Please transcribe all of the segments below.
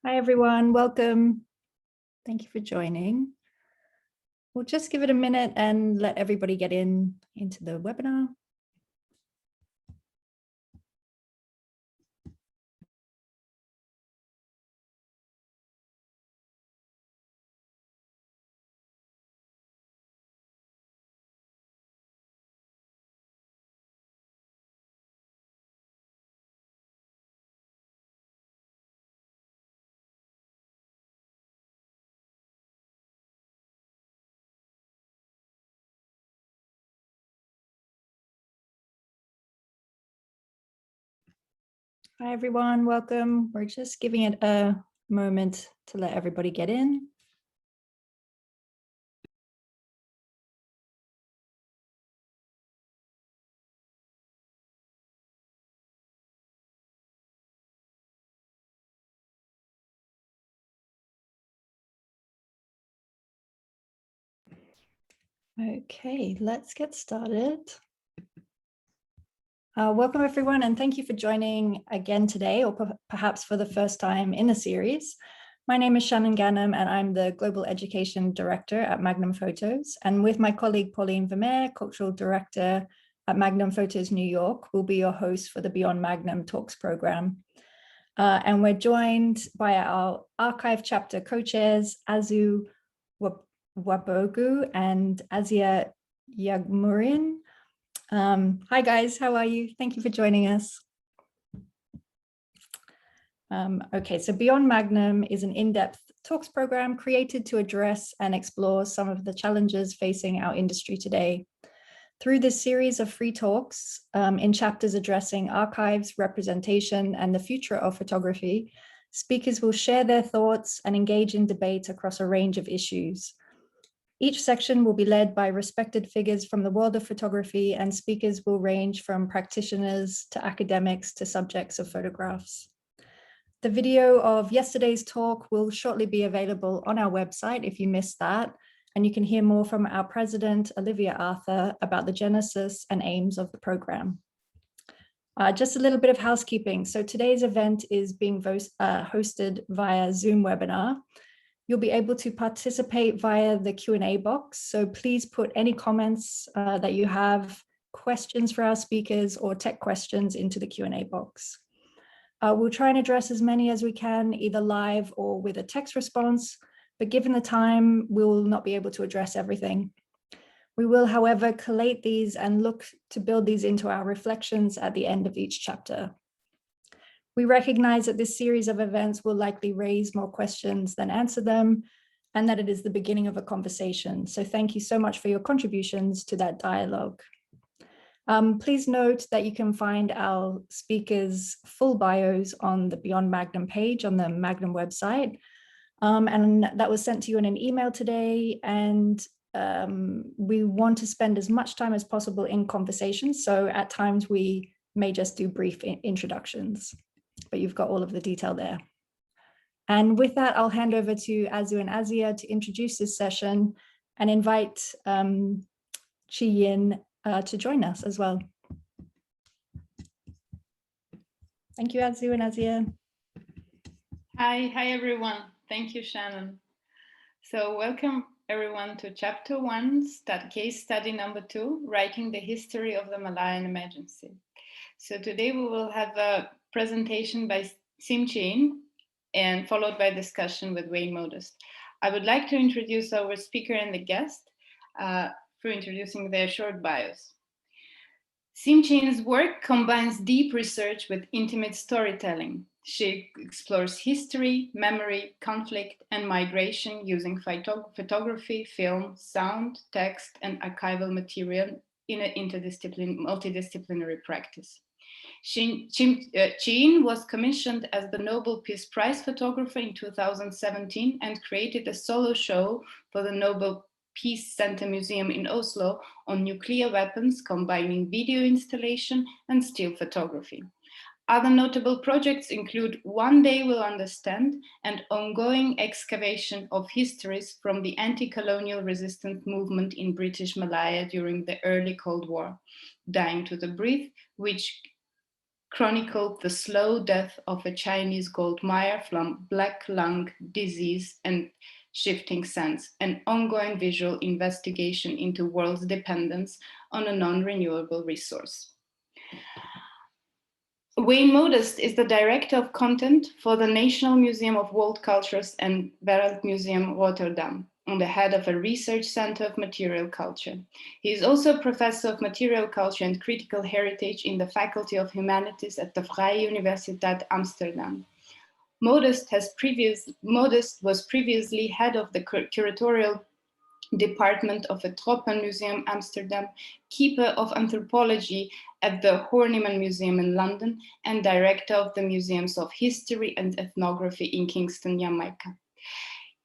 Hi, everyone. Welcome. Thank you for joining. We'll just give it a minute and let everybody get into the webinar. Hi, everyone. Welcome. We're just giving it a moment to let everybody get in. Okay, let's get started. Welcome, everyone, and thank you for joining again today, or perhaps for the first time in the series. My name is Shannon Ganem, and I'm the Global Education Director at Magnum Photos. And with my colleague, Pauline Vermeer, Cultural Director at Magnum Photos New York, we'll be your hosts for the Beyond Magnum Talks program. And we're joined by our archive chapter co-chairs, Azu Nwagbogu and Asya Yaghmurian. Hi guys, how are you? Thank you for joining us. Okay, so Beyond Magnum is an in-depth talks program created to address and explore some of the challenges facing our industry today. Through this series of free talks in chapters addressing archives, representation, and the future of photography, speakers will share their thoughts and engage in debate across a range of issues. Each section will be led by respected figures from the world of photography, and speakers will range from practitioners to academics to subjects of photographs. The video of yesterday's talk will shortly be available on our website if you missed that, and you can hear more from our president, Olivia Arthur, about the genesis and aims of the program. Just a little bit of housekeeping. So today's event is being hosted via Zoom webinar. You'll be able to participate via the Q&A box. So please put any comments that you have, questions for our speakers, or tech questions into the Q&A box. We'll try and address as many as we can, either live or with a text response, but given the time, we will not be able to address everything. We will, however, collate these and look to build these into our reflections at the end of each chapter. We recognize that this series of events will likely raise more questions than answer them, and that it is the beginning of a conversation. So thank you so much for your contributions to that dialogue. Please note that you can find our speakers' full bios on the Beyond Magnum page on the Magnum website. And that was sent to you in an email today. And we want to spend as much time as possible in conversations. So at times we may just do brief introductions, but you've got all of the detail there. And with that, I'll hand over to Azu and Asya to introduce this session and invite Chi Yin to join us as well. Thank you, Azu and Asya. Hi everyone. Thank you, Shannon. So welcome everyone to chapter 1, case study number 2, writing the history of the Malayan emergency. So today we will have a presentation by Chi Yin and followed by discussion with Wayne Modest. I would like to introduce our speaker and the guest through introducing their short bios. Chi Yin's work combines deep research with intimate storytelling. She explores history, memory, conflict, and migration using photography, film, sound, text, and archival material in an multidisciplinary practice. Chi Yin was commissioned as the Nobel Peace Prize photographer in 2017 and created a solo show for the Nobel Peace Center Museum in Oslo on nuclear weapons, combining video installation and still photography. Other notable projects include One Day We'll Understand and ongoing excavation of histories from the anti-colonial resistance movement in British Malaya during the early Cold War, Dying to the Breath, which chronicled the slow death of a Chinese gold miner from black lung disease and shifting sands, an ongoing visual investigation into world's dependence on a non-renewable resource. Wayne Modest is the director of content for the National Museum of World Cultures and Wereldmuseum Rotterdam, and the head of a research center of material culture. He is also a professor of material culture and critical heritage in the Faculty of Humanities at the Vrije Universiteit Amsterdam. Modest was previously head of the curatorial department of the Tropenmuseum Amsterdam, keeper of anthropology at the Horniman Museum in London, and director of the Museums of History and Ethnography in Kingston, Jamaica.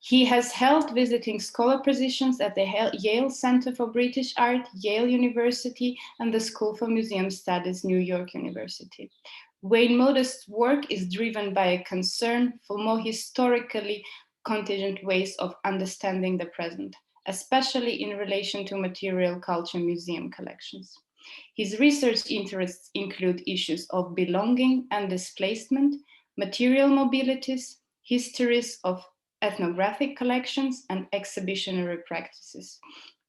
He has held visiting scholar positions at the Yale Center for British Art, Yale University, and the School for Museum Studies, New York University. Wayne Modest's work is driven by a concern for more historically contingent ways of understanding the present, especially in relation to material culture museum collections. His research interests include issues of belonging and displacement, material mobilities, histories of ethnographic collections, and exhibitionary practices.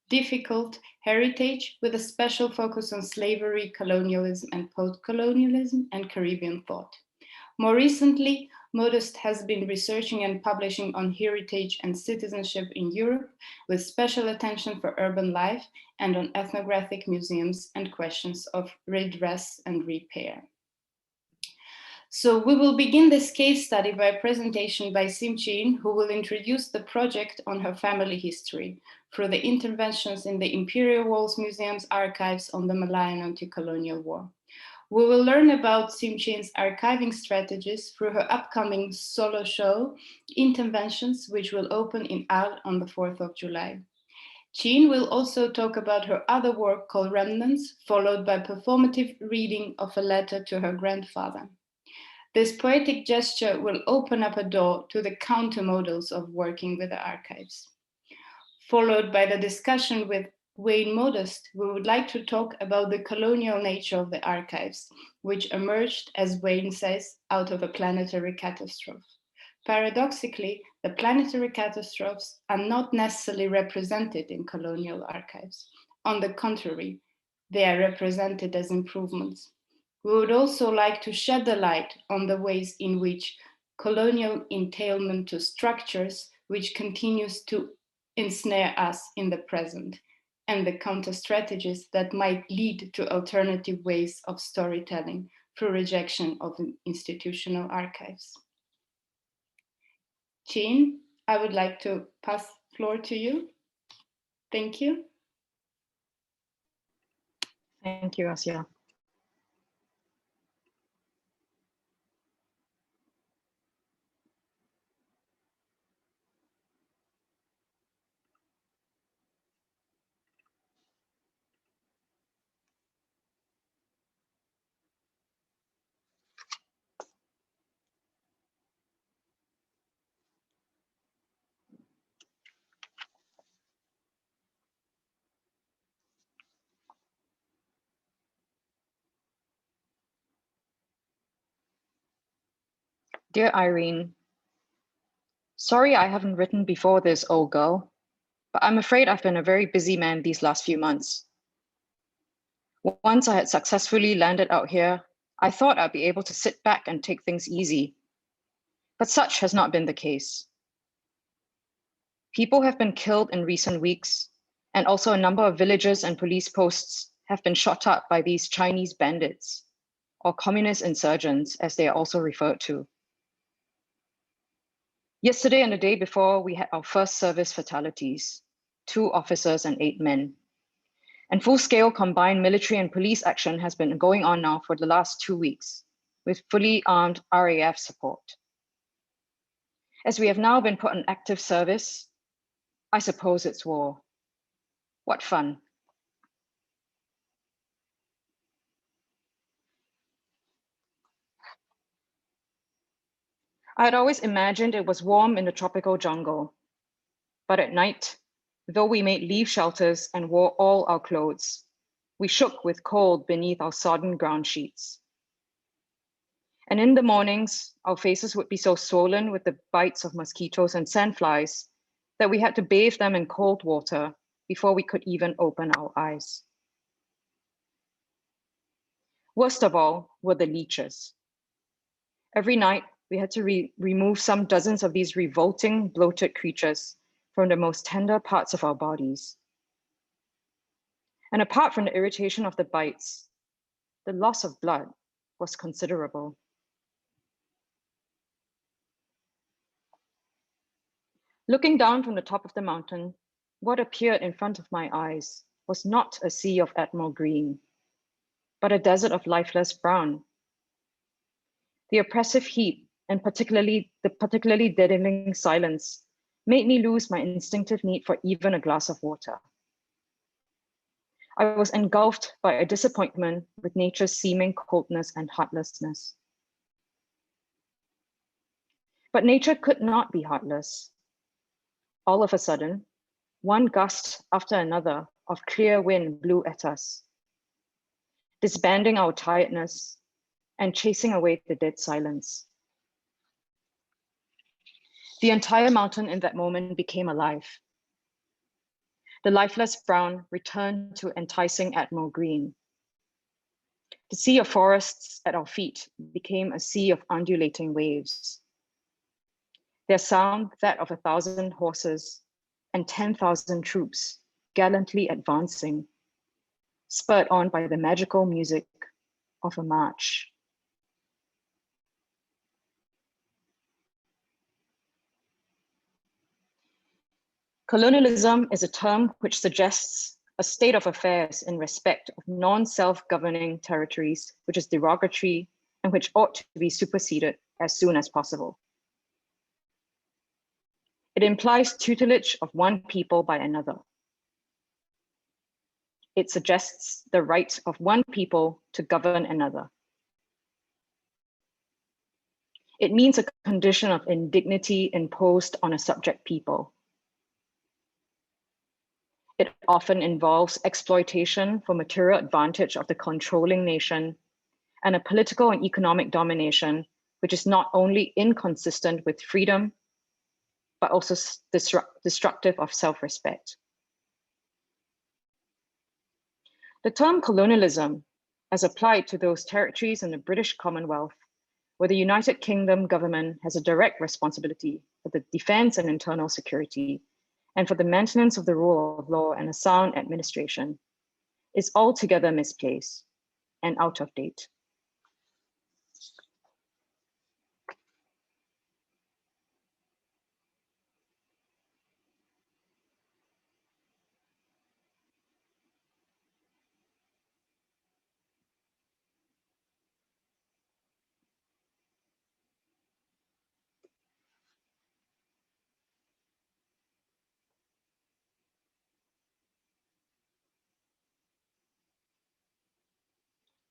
Difficult heritage with a special focus on slavery, colonialism, and post-colonialism, and Caribbean thought. More recently, Modest has been researching and publishing on heritage and citizenship in Europe, with special attention for urban life and on ethnographic museums and questions of redress and repair. So we will begin this case study by a presentation by Chi Yin, who will introduce the project on her family history through the interventions in the Imperial Walls Museum's archives on the Malayan anti-colonial war. We will learn about Chi Yin's archiving strategies through her upcoming solo show, Interventions, which will open in Arles on the 4th of July. Chi Yin will also talk about her other work called Remnants, followed by performative reading of a letter to her grandfather. This poetic gesture will open up a door to the counter-models of working with the archives. Followed by the discussion with Wayne Modest, we would like to talk about the colonial nature of the archives, which emerged, as Wayne says, out of a planetary catastrophe. Paradoxically, the planetary catastrophes are not necessarily represented in colonial archives. On the contrary, they are represented as improvements. We would also like to shed the light on the ways in which colonial entailment to structures, which continues to ensnare us in the present, and the counter strategies that might lead to alternative ways of storytelling through rejection of institutional archives. Chi Yin, I would like to pass the floor to you. Thank you. Thank you, Asya. Dear Irene, sorry I haven't written before this, old girl, but I'm afraid I've been a very busy man these last few months. Once I had successfully landed out here, I thought I'd be able to sit back and take things easy. But such has not been the case. People have been killed in recent weeks, and also a number of villages and police posts have been shot up by these Chinese bandits, or communist insurgents, as they are also referred to. Yesterday and the day before, we had our first service fatalities, 2 officers and 8 men. And full-scale combined military and police action has been going on now for the last 2 weeks, with fully armed RAF support. As we have now been put on active service, I suppose it's war. What fun. I had always imagined it was warm in the tropical jungle. But at night, though we made leaf shelters and wore all our clothes, we shook with cold beneath our sodden ground sheets. And in the mornings, our faces would be so swollen with the bites of mosquitoes and sandflies that we had to bathe them in cold water before we could even open our eyes. Worst of all were the leeches. Every night, we had to remove some dozens of these revolting, bloated creatures from the most tender parts of our bodies. And apart from the irritation of the bites, the loss of blood was considerable. Looking down from the top of the mountain, what appeared in front of my eyes was not a sea of Admiral green, but a desert of lifeless brown. The oppressive heat and the particularly deadening silence made me lose my instinctive need for even a glass of water. I was engulfed by a disappointment with nature's seeming coldness and heartlessness. But nature could not be heartless. All of a sudden, one gust after another of clear wind blew at us, disbanding our tiredness and chasing away the dead silence. The entire mountain in that moment became alive. The lifeless brown returned to enticing Admiral green. The sea of forests at our feet became a sea of undulating waves. Their sound that of 1,000 horses and 10,000 troops gallantly advancing, spurred on by the magical music of a march. Colonialism is a term which suggests a state of affairs in respect of non-self-governing territories, which is derogatory and which ought to be superseded as soon as possible. It implies tutelage of one people by another. It suggests the right of one people to govern another. It means a condition of indignity imposed on a subject people. It often involves exploitation for material advantage of the controlling nation and a political and economic domination, which is not only inconsistent with freedom, but also destructive of self-respect. The term colonialism, as applied to those territories in the British Commonwealth, where the United Kingdom government has a direct responsibility for the defense and internal security, and for the maintenance of the rule of law and a sound administration, is altogether misplaced and out of date.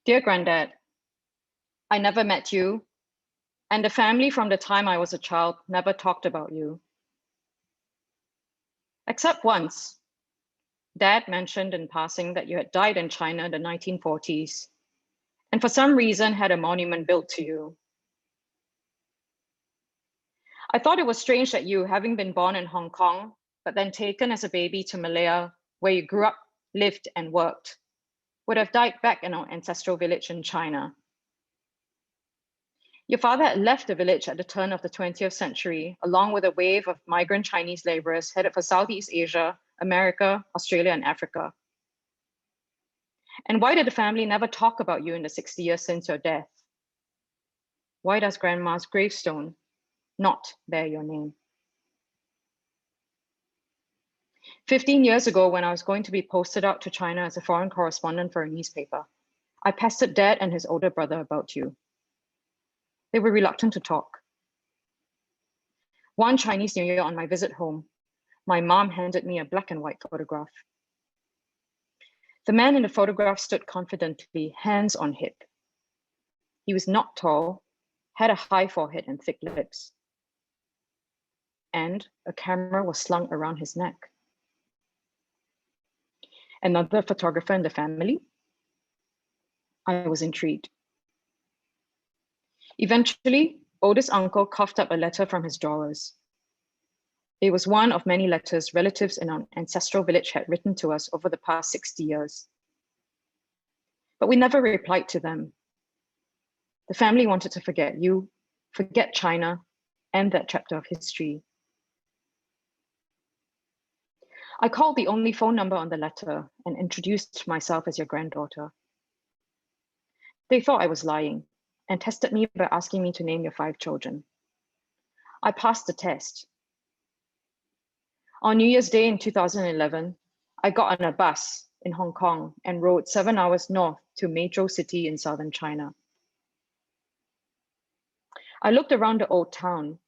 Dear Granddad, I never met you, and the family from the time I was a child never talked about you. Except once, Dad mentioned in passing that you had died in China in the 1940s, and for some reason had a monument built to you. I thought it was strange that you, having been born in Hong Kong, but then taken as a baby to Malaya, where you grew up, lived, and worked, would have died back in our ancestral village in China. Your father had left the village at the turn of the 20th century, along with a wave of migrant Chinese laborers headed for Southeast Asia, America, Australia, and Africa. And why did the family never talk about you in the 60 years since your death? Why does Grandma's gravestone not bear your name? 15 years ago, when I was going to be posted out to China as a foreign correspondent for a newspaper, I pestered Dad and his older brother about you. They were reluctant to talk. One Chinese New Year on my visit home, my mom handed me a black and white photograph. The man in the photograph stood confidently, hands on hip. He was not tall, had a high forehead and thick lips, and a camera was slung around his neck. Another photographer in the family? I was intrigued. Eventually, oldest uncle coughed up a letter from his drawers. It was one of many letters relatives in our ancestral village had written to us over the past 60 years. But we never replied to them. The family wanted to forget you, forget China, and that chapter of history. I called the only phone number on the letter and introduced myself as your granddaughter. They thought I was lying and tested me by asking me to name your 5 children. I passed the test. On New Year's Day in 2011, I got on a bus in Hong Kong and rode 7 hours north to Meizhou City in southern China. I looked around the old town.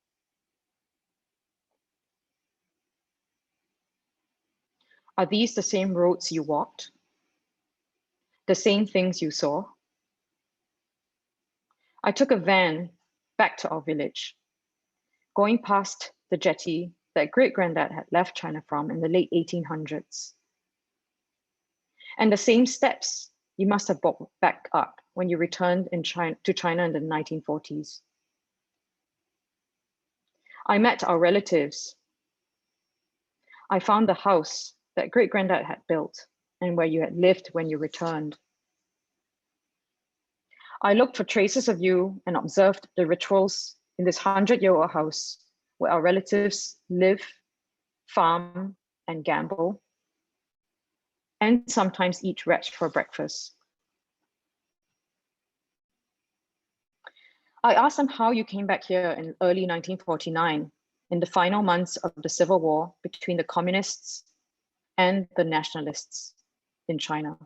Are these the same roads you walked? The same things you saw? I took a van back to our village, going past the jetty that great-granddad had left China from in the late 1800s. And the same steps you must have walked back up when you returned to China in the 1940s. I met our relatives. I found the house that great-granddad had built and where you had lived when you returned. I looked for traces of you and observed the rituals in this 100-year-old house where our relatives live, farm, and gamble, and sometimes eat wretch for breakfast. I asked them how you came back here in early 1949, in the final months of the civil war between the communists and the nationalists in China.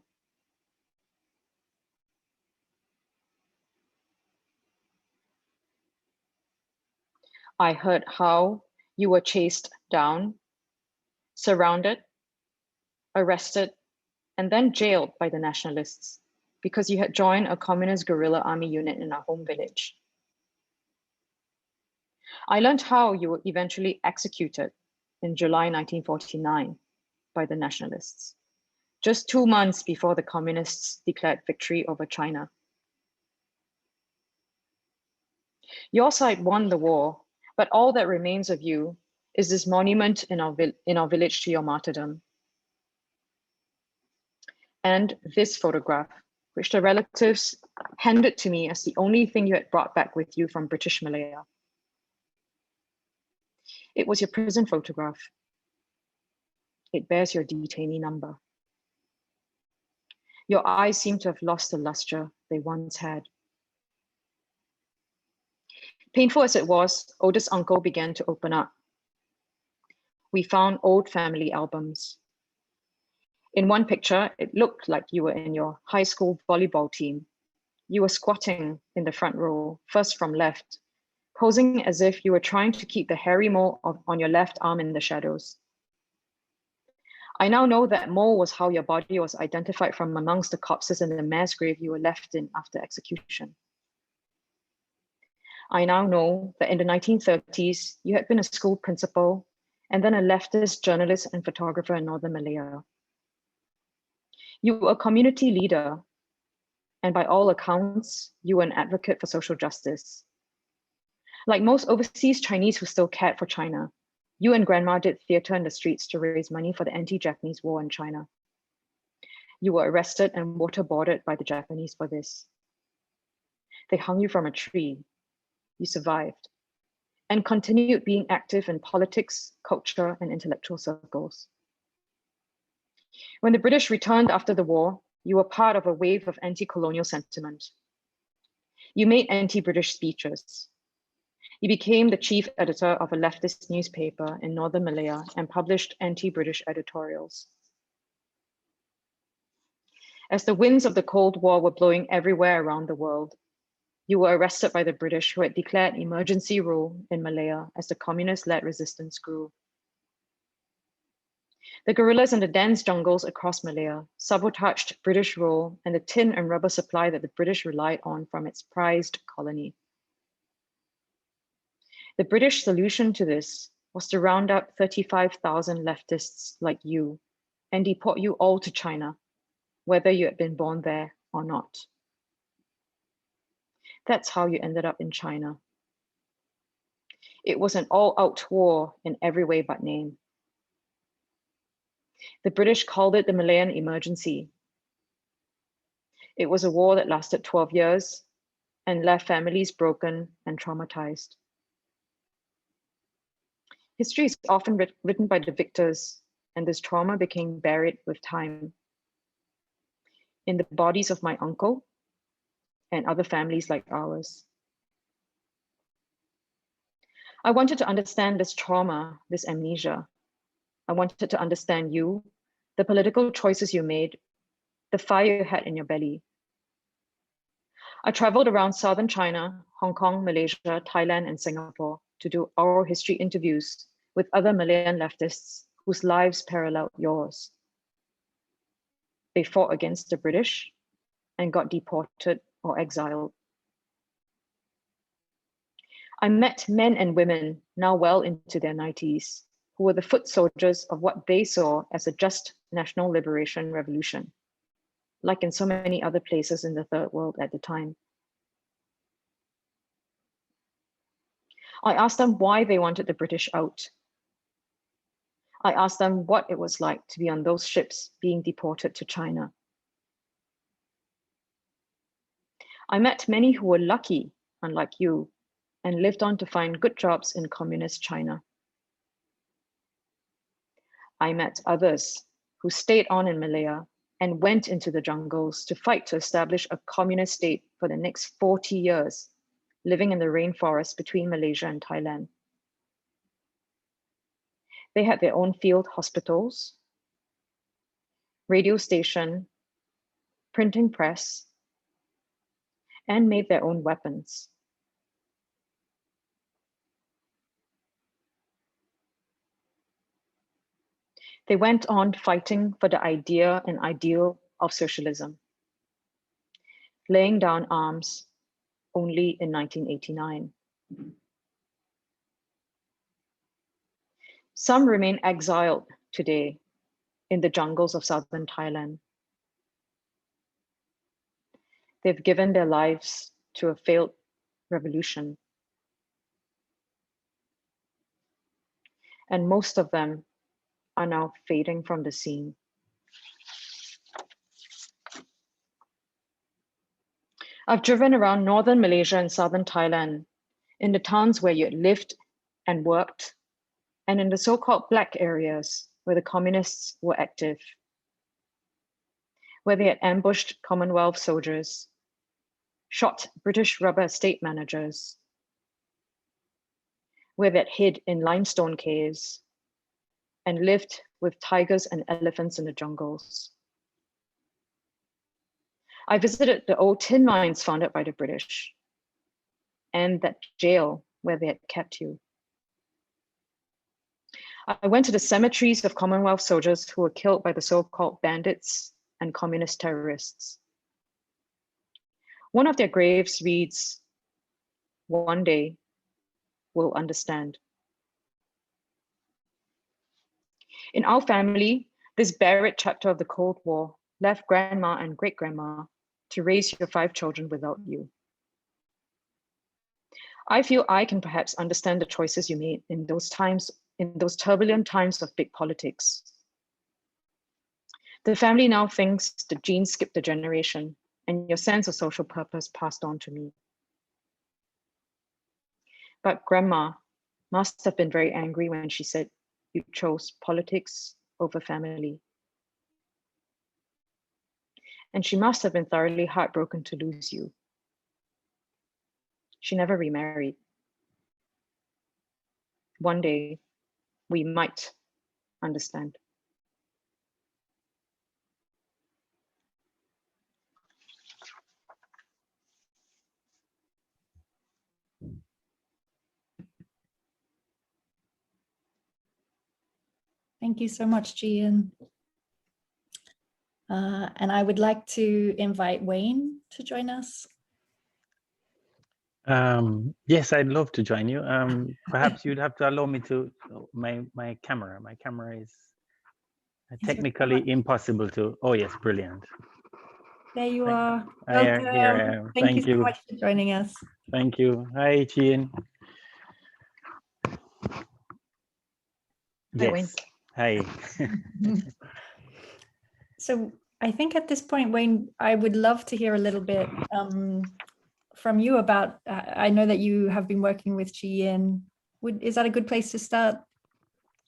I heard how you were chased down, surrounded, arrested, and then jailed by the nationalists because you had joined a communist guerrilla army unit in our home village. I learned how you were eventually executed in July 1949 by the nationalists, just 2 months before the communists declared victory over China. Your side won the war, but all that remains of you is this monument in our village to your martyrdom. And this photograph, which the relatives handed to me as the only thing you had brought back with you from British Malaya. It was your prison photograph. It bears your detainee number. Your eyes seem to have lost the luster they once had. Painful as it was, oldest uncle began to open up. We found old family albums. In one picture, it looked like you were in your high school volleyball team. You were squatting in the front row, first from left, posing as if you were trying to keep the hairy mole on your left arm in the shadows. I now know that mole was how your body was identified from amongst the corpses in the mass grave you were left in after execution. I now know that in the 1930s, you had been a school principal and then a leftist journalist and photographer in Northern Malaya. You were a community leader, and by all accounts, you were an advocate for social justice. Like most overseas Chinese who still cared for China, you and Grandma did theater in the streets to raise money for the anti-Japanese war in China. You were arrested and waterboarded by the Japanese for this. They hung you from a tree. You survived and continued being active in politics, culture, and intellectual circles. When the British returned after the war, you were part of a wave of anti-colonial sentiment. You made anti-British speeches. You became the chief editor of a leftist newspaper in Northern Malaya and published anti-British editorials. As the winds of the Cold War were blowing everywhere around the world, you were arrested by the British, who had declared emergency rule in Malaya as the communist-led resistance grew. The guerrillas in the dense jungles across Malaya sabotaged British rule and the tin and rubber supply that the British relied on from its prized colony. The British solution to this was to round up 35,000 leftists like you and deport you all to China, whether you had been born there or not. That's how you ended up in China. It was an all-out war in every way but name. The British called it the Malayan emergency. It was a war that lasted 12 years and left families broken and traumatized. History is often written by the victors, and this trauma became buried with time in the bodies of my uncle and other families like ours. I wanted to understand this trauma, this amnesia. I wanted to understand you, the political choices you made, the fire you had in your belly. I traveled around southern China, Hong Kong, Malaysia, Thailand, and Singapore to do oral history interviews with other Malayan leftists whose lives paralleled yours. They fought against the British and got deported or exiled. I met men and women now well into their 90s who were the foot soldiers of what they saw as a just national liberation revolution, like in so many other places in the third world at the time. I asked them why they wanted the British out. I asked them what it was like to be on those ships being deported to China. I met many who were lucky, unlike you, and lived on to find good jobs in communist China. I met others who stayed on in Malaya and went into the jungles to fight to establish a communist state for the next 40 years, living in the rainforest between Malaysia and Thailand. They had their own field hospitals, radio station, printing press, and made their own weapons. They went on fighting for the idea and ideal of socialism, laying down arms only in 1989. Some remain exiled today in the jungles of southern Thailand. They've given their lives to a failed revolution. And most of them are now fading from the scene. I've driven around northern Malaysia and southern Thailand, in the towns where you had lived and worked, and in the so-called black areas where the communists were active, where they had ambushed Commonwealth soldiers, shot British rubber estate managers, where they had hid in limestone caves and lived with tigers and elephants in the jungles. I visited the old tin mines founded by the British and that jail where they had kept you. I went to the cemeteries of Commonwealth soldiers who were killed by the so-called bandits and communist terrorists. One of their graves reads, "One day we'll understand." In our family, this buried chapter of the Cold War left grandma and great-grandma to raise your 5 children without you. I feel I can perhaps understand the choices you made in those times, in those turbulent times of big politics. The family now thinks the genes skipped a generation and your sense of social purpose passed on to me. But grandma must have been very angry when she said you chose politics over family. And she must have been thoroughly heartbroken to lose you. She never remarried. One day, we might understand. Thank you so much, Chi Yin. And I would like to invite Wayne to join us. Yes, I'd love to join you. Perhaps you'd have to allow me to, my camera is technically impossible to, oh yes, brilliant. There you are. Here I Welcome. am. Thank you Thank so you. much for joining us. Thank you. Hi, Chi Yin. Hi, Wayne. Yes. Hi. So I think at this point, Wayne, I would love to hear a little bit from you about, I know that you have been working with Chi Yin. Is that a good place to start?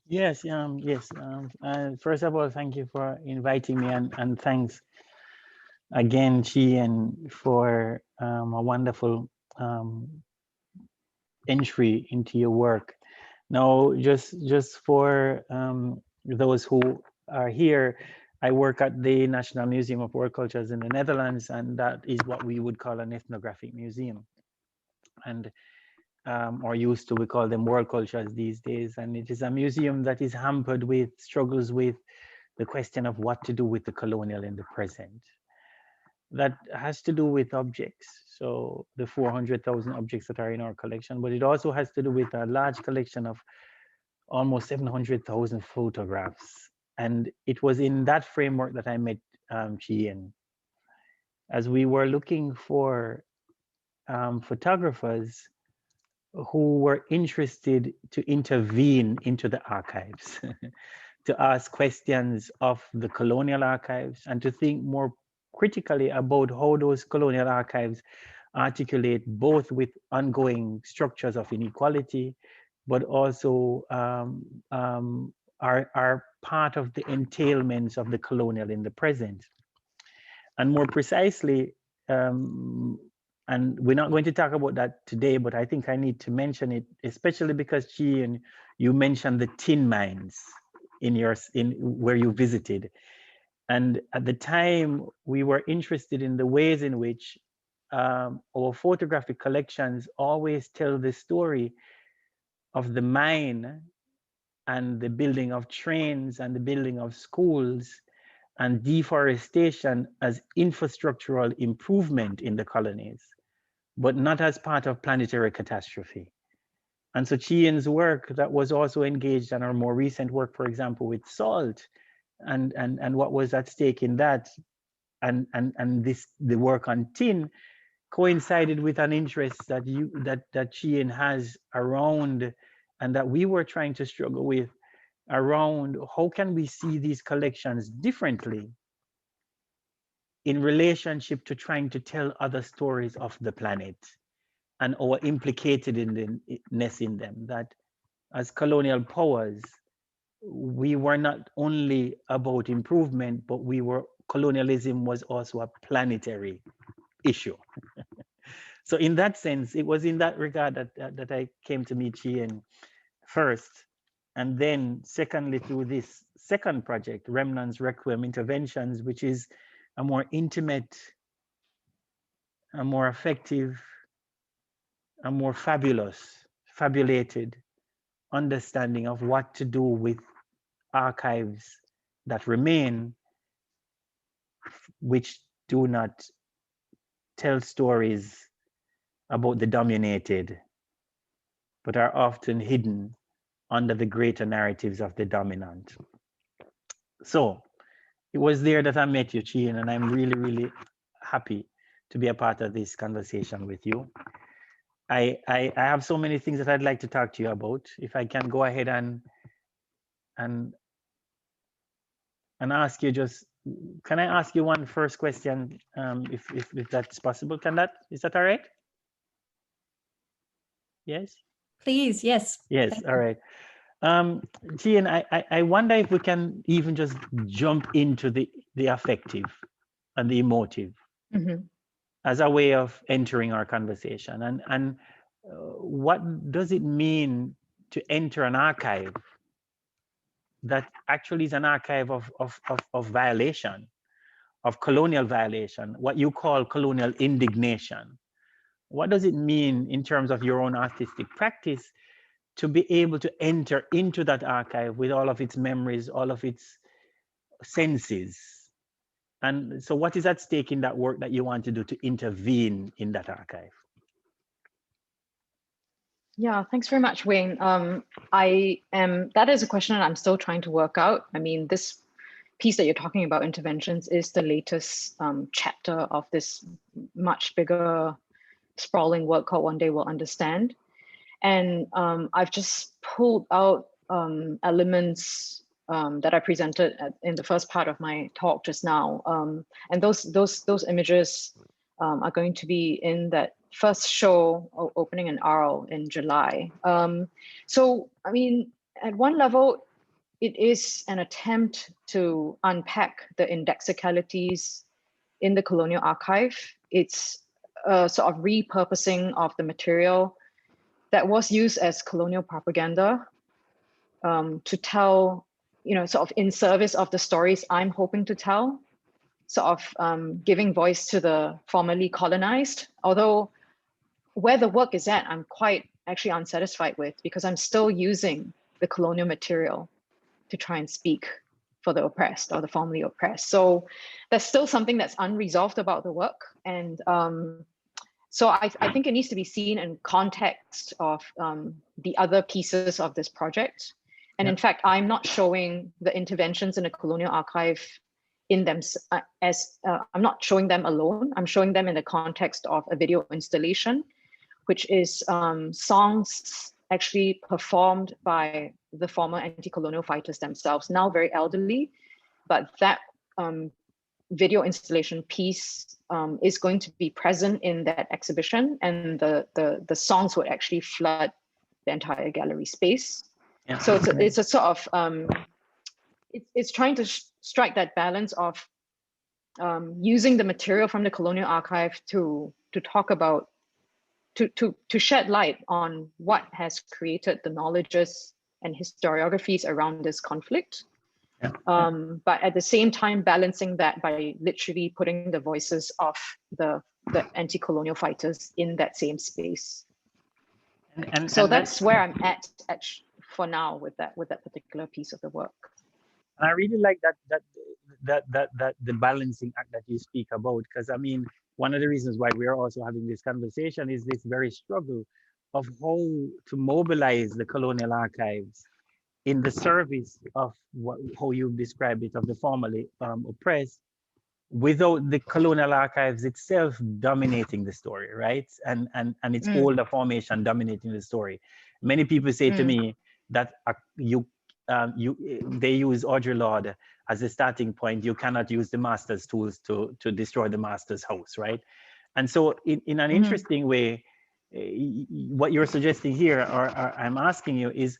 Yes. Yes. First of all, thank you for inviting me, and thanks again, Chi Yin, for a wonderful entry into your work. Now, just for those who are here, I work at the National Museum of World Cultures in the Netherlands, and that is what we would call an ethnographic museum. And or used to, we call them world cultures these days. And it is a museum that is hampered with struggles with the question of what to do with the colonial in the present. That has to do with objects. So the 400,000 objects that are in our collection, but it also has to do with a large collection of almost 700,000 photographs. And it was in that framework that I met Chi Yin. As we were looking for photographers who were interested to intervene into the archives, to ask questions of the colonial archives, and to think more critically about how those colonial archives articulate both with ongoing structures of inequality, but also are part of the entailments of the colonial in the present. And more precisely, and we're not going to talk about that today, but I think I need to mention it, especially because Chi Yin, you mentioned the tin mines in where you visited. And at the time, we were interested in the ways in which our photographic collections always tell the story of the mine and the building of trains and the building of schools and deforestation as infrastructural improvement in the colonies, but not as part of planetary catastrophe. And so Chi Yin's work that was also engaged in our more recent work, for example, with salt and what was at stake in that, and the work on tin coincided with an interest that Chi Yin has around, and that we were trying to struggle with, around how can we see these collections differently in relationship to trying to tell other stories of the planet and our implicatedness in them. That as colonial powers, we were not only about improvement, but colonialism was also a planetary issue. So in that sense, it was in that regard that I came to meet Chi Yin first. And then secondly, through this second project, Remnants, Requiem, Interventions, which is a more intimate, a more effective, a more fabulated understanding of what to do with archives that remain, which do not tell stories about the dominated, but are often hidden under the greater narratives of the dominant. So it was there that I met you, Chi Yin, and I'm really, really happy to be a part of this conversation with you. I have so many things that I'd like to talk to you about. If I can go ahead and ask you can I ask you one first question, if that's possible? Is that all right? Yes? Please, yes. Yes, all right. Chi Yin, I wonder if we can even just jump into the affective and the emotive as a way of entering our conversation. And what does it mean to enter an archive that actually is an archive of violation, of colonial violation, what you call colonial indignation? What does it mean in terms of your own artistic practice to be able to enter into that archive with all of its memories, all of its senses? And so what is at stake in that work that you want to do to intervene in that archive? Yeah, thanks very much, Wayne. That is a question I'm still trying to work out. I mean, this piece that you're talking about, interventions, is the latest chapter of this much bigger, sprawling work called One Day We'll Understand. And I've just pulled out elements that I presented in the first part of my talk just now. And those images are going to be in that first show opening in Arles in July. So, I mean, at one level, it is an attempt to unpack the indexicalities in the colonial archive. It's a sort of repurposing of the material that was used as colonial propaganda to tell, sort of in service of the stories I'm hoping to tell, sort of giving voice to the formerly colonized. Although where the work is at, I'm quite actually unsatisfied with, because I'm still using the colonial material to try and speak for the oppressed or the formerly oppressed. So there's still something that's unresolved about the work. And so I think it needs to be seen in context of the other pieces of this project. And in fact, I'm not showing the interventions in the colonial archive in them I'm not showing them alone. I'm showing them in the context of a video installation, which is songs actually performed by the former anti-colonial fighters themselves, now very elderly, but that video installation piece is going to be present in that exhibition, and the songs would actually flood the entire gallery space. Yeah. So it's a sort of it's trying to strike that balance of using the material from the colonial archive to talk about, to shed light on what has created the knowledges and historiographies around this conflict. Yeah. But at the same time, balancing that by literally putting the voices of the anti-colonial fighters in that same space. And that's where I'm at for now with that particular piece of the work. And I really like that the balancing act that you speak about, because I mean, one of the reasons why we're also having this conversation is this very struggle of how to mobilize the colonial archives in the service of how you've described it, of the formerly oppressed, without the colonial archives itself dominating the story, right? And it's older formation dominating the story. Many people say to me that they use Audre Lorde as a starting point. You cannot use the master's tools to destroy the master's house, right? And so in an interesting way, what you're suggesting here, or I'm asking you, is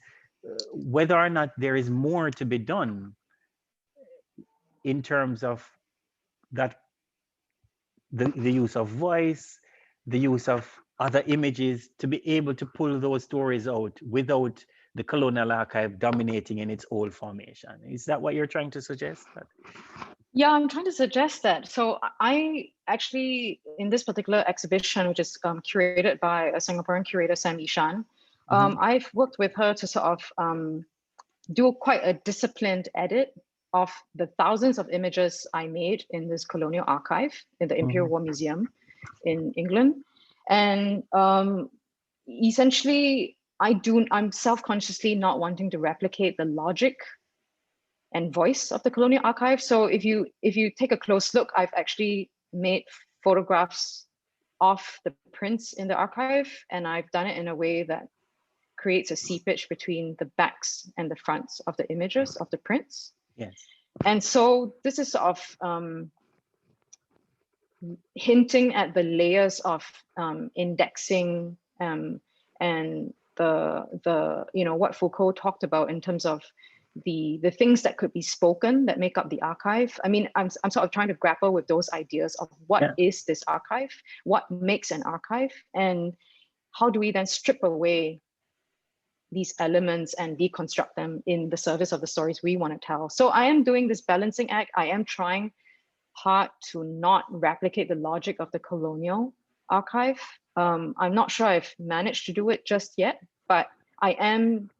whether or not there is more to be done in terms of that, the use of voice, the use of other images, to be able to pull those stories out without the colonial archive dominating in its old formation. Is that what you're trying to suggest? Yeah, I'm trying to suggest that. So I actually, in this particular exhibition, which is curated by a Singaporean curator, Sam Ishan, I've worked with her to sort of do quite a disciplined edit of the thousands of images I made in this colonial archive in the Imperial War Museum in England. And essentially, I'm self-consciously not wanting to replicate the logic and voice of the colonial archive. So if you take a close look, I've actually made photographs of the prints in the archive, and I've done it in a way that creates a seepage between the backs and the fronts of the images of the prints. Yes. And so this is sort of hinting at the layers of indexing and the what Foucault talked about in terms of the things that could be spoken that make up the archive. I mean, I'm sort of trying to grapple with those ideas of what is this archive, what makes an archive, and how do we then strip away these elements and deconstruct them in the service of the stories we want to tell. So I am doing this balancing act. I am trying hard to not replicate the logic of the colonial archive. I'm not sure I've managed to do it just yet, but I am,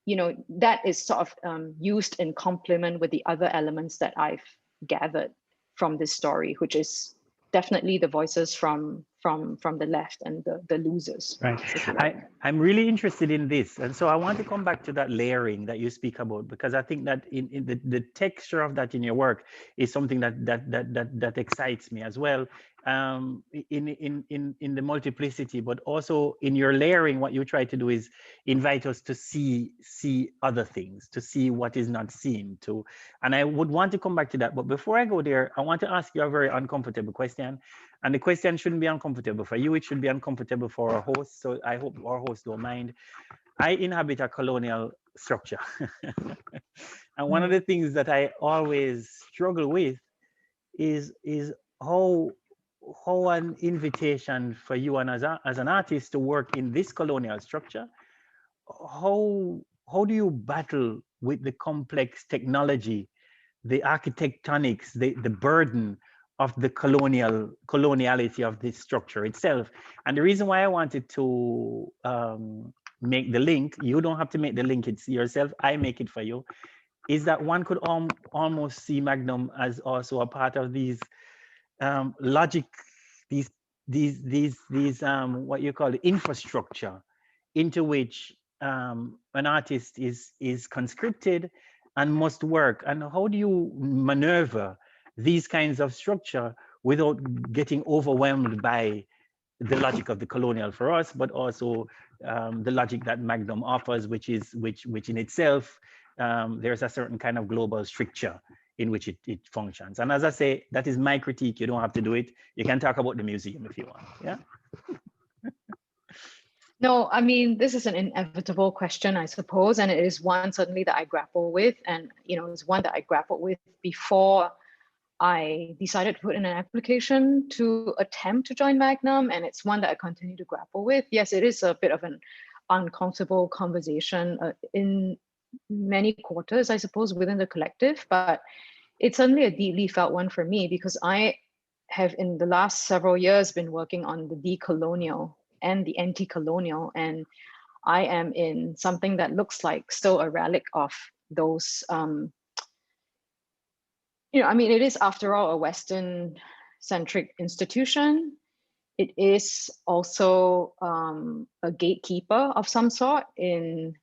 that is sort of used in complement with the other elements that I've gathered from this story, which is definitely the voices from from the left and the losers. Right. I'm really interested in this. And so I want to come back to that layering that you speak about, because I think that in the texture of that in your work is something that excites me as well. In the multiplicity, but also in your layering, what you try to do is invite us to see other things, to see what is not seen. And I would want to come back to that. But before I go there, I want to ask you a very uncomfortable question. And the question shouldn't be uncomfortable for you, it should be uncomfortable for our host. So I hope our host don't mind. I inhabit a colonial structure. And one of the things that I always struggle with is how an invitation for you and as an artist to work in this colonial structure, how do you battle with the complex technology, the architectonics, the burden of the coloniality of this structure itself? And the reason why I wanted to make the link, you don't have to make the link, it's yourself, I make it for you, is that one could almost see Magnum as also a part of these logic, these what you call infrastructure, into which an artist is conscripted and must work. And how do you maneuver these kinds of structure without getting overwhelmed by the logic of the colonial for us, but also the logic that Magnum offers, which in itself, there's a certain kind of global stricture in which it functions. And as I say, that is my critique. You don't have to do it. You can talk about the museum if you want. Yeah. No, I mean, this is an inevitable question, I suppose, and it is one certainly that I grapple with, and it's one that I grappled with before I decided to put in an application to attempt to join Magnum, and it's one that I continue to grapple with. Yes, it is a bit of an uncomfortable conversation in many quarters, I suppose, within the collective, but it's certainly a deeply felt one for me, because I have in the last several years been working on the decolonial and the anti-colonial, and I am in something that looks like still a relic of those I mean, it is, after all, a Western-centric institution. It is also a gatekeeper of some sort in